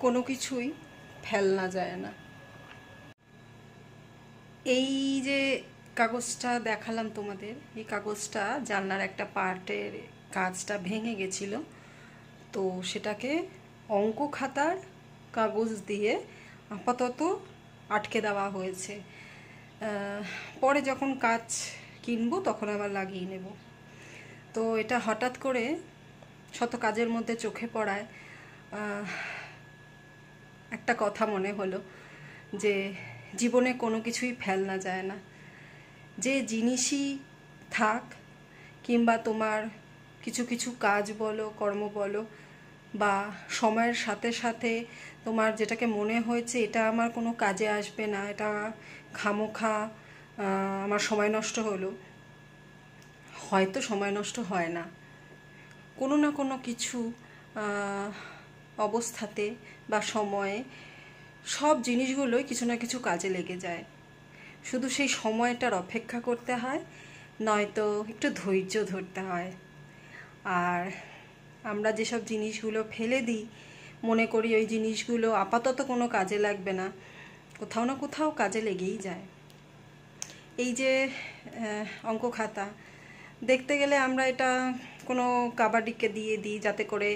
কোনো কিছুই ফেলনা যায় না। এই যে কাগজটা দেখালাম তোমাদের, এই কাগজটা জানলার একটা পার্টের কাজটা ভেঙে গেছিল, তো সেটাকে অঙ্ক খাতার কাগজ দিয়ে আপাতত আটকে দেওয়া হয়েছে। পরে যখন কাজ কিনবো তখন আবার লাগিয়ে নেব। তো এটা হঠাৎ করে শত কাজের মধ্যে চোখে পড়ায় একটা কথা মনে হলো যে জীবনে কোনো কিছুই ফেলনা যায় না। যে জিনিসই থাক, কিংবা তোমার কিছু কিছু কাজ বলো, কর্ম বলো, বা সময়ের সাথে সাথে তোমার যেটাকে মনে হয়েছে এটা আমার কোনো কাজে আসবে না, এটা খামোখা আমার সময় নষ্ট হলো, হয়তো সময় নষ্ট হয় না। কোনো না কোনো কিছু অবস্থাতে বা সময়ে সব জিনিসগুলোই কিছু না কিছু কাজে লেগে যায়। শুধু সেই সময়টার অপেক্ষা করতে হয়, নয়তো একটু ধৈর্য ধরতে হয়। আর আমরা যেসব জিনিসগুলো ফেলে দিই, মনে করি ওই জিনিসগুলো আপাতত কোনো কাজে লাগবে না, কোথাও না কোথাও কাজে লেগেই যায়। এই যে অঙ্ক খাতা, দেখতে গেলে আমরা এটা কোনো কাবাডিকে দিয়ে দিই যাতে করে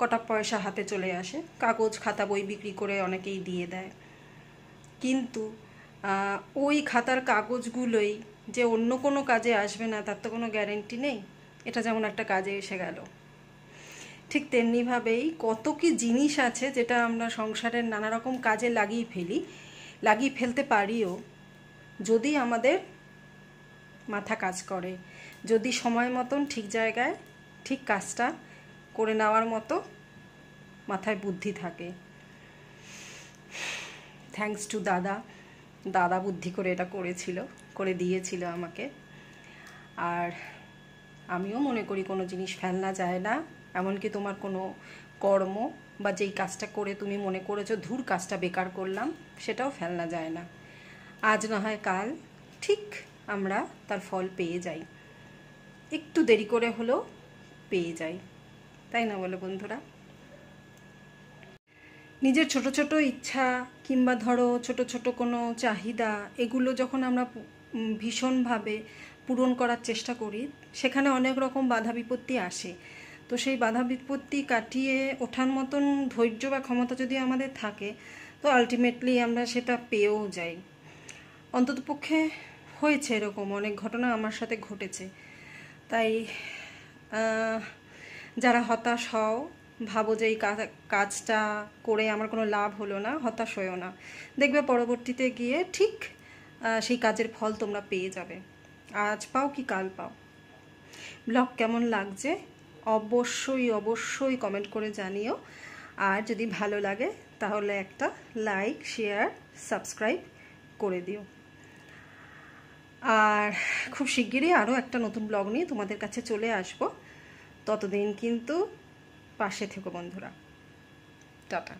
কটা পয়সা হাতে চলে আসে। কাগজ খাতা বই বিক্রি করে অনেকেই দিয়ে দেয়, কিন্তু ওই খাতার কাগজগুলোই যে অন্য কোনো কাজে আসবে না তার তো কোনো গ্যারেন্টি নেই। এটা যেমন একটা কাজে এসে গেল, ঠিক তেমনিভাবেই কত কি জিনিস আছে যেটা আমরা সংসারের নানা রকম কাজে লাগিয়ে ফেলতে পারিও, যদি আমাদের মাথা কাজ করে, যদি সময় মতন ঠিক জায়গায় ঠিক কাজটা করে নেওয়ার মতো মাথায় বুদ্ধি থাকে। থ্যাঙ্কস টু দাদা বুদ্ধি করে এটা করে দিয়েছিল আমাকে। আর আমিও মনে করি কোনো জিনিস ফেলনা যায় না, এমনকি তোমার কোনো কর্ম বা যেই কাজটা করে তুমি মনে করেছো ধুর কাজটা বেকার করলাম, সেটাও ফেলনা যায় না। আজ না হয় কাল ঠিক আমরা তার ফল পেয়ে যাই, একটু দেরি করে হলেও পেয়ে যাই, তাই না বলো বন্ধুরা? নিজের ছোট ছোট ইচ্ছা কিংবা ধরো ছোট ছোট কোনো চাহিদা, এগুলো যখন আমরা ভীষণভাবে পূরণ করার চেষ্টা করি, সেখানে অনেক রকম বাধা বিপত্তি আসে। তো সেই বাধা বিপত্তি কাটিয়ে ওঠার মতন ধৈর্য বা ক্ষমতা যদি আমাদের থাকে, তো আলটিমেটলি আমরা সেটা পেয়েও যাই। অন্ততপক্ষে হয়েছে এরকম অনেক ঘটনা আমার সাথে ঘটেছে। তাই যারা হতাশ হও, ভাবো যে এই কাজটা করে আমার কোনো লাভ হলো না, হতাশ হয়েও না। দেখবে পরবর্তীতে গিয়ে ঠিক সেই কাজের ফল তোমরা পেয়ে যাবে, আজ পাও কি কাল পাও। ব্লগ কেমন লাগছে অবশ্যই কমেন্ট করে জানিও। আর যদি ভালো লাগে তাহলে একটা লাইক, শেয়ার, সাবস্ক্রাইব করে দিও। আর খুব শিগগিরই আরও একটা নতুন ব্লগ নিয়ে তোমাদের কাছে চলে আসব। ততদিন কিন্তু পাশে থেকো বন্ধুরা। টাটা।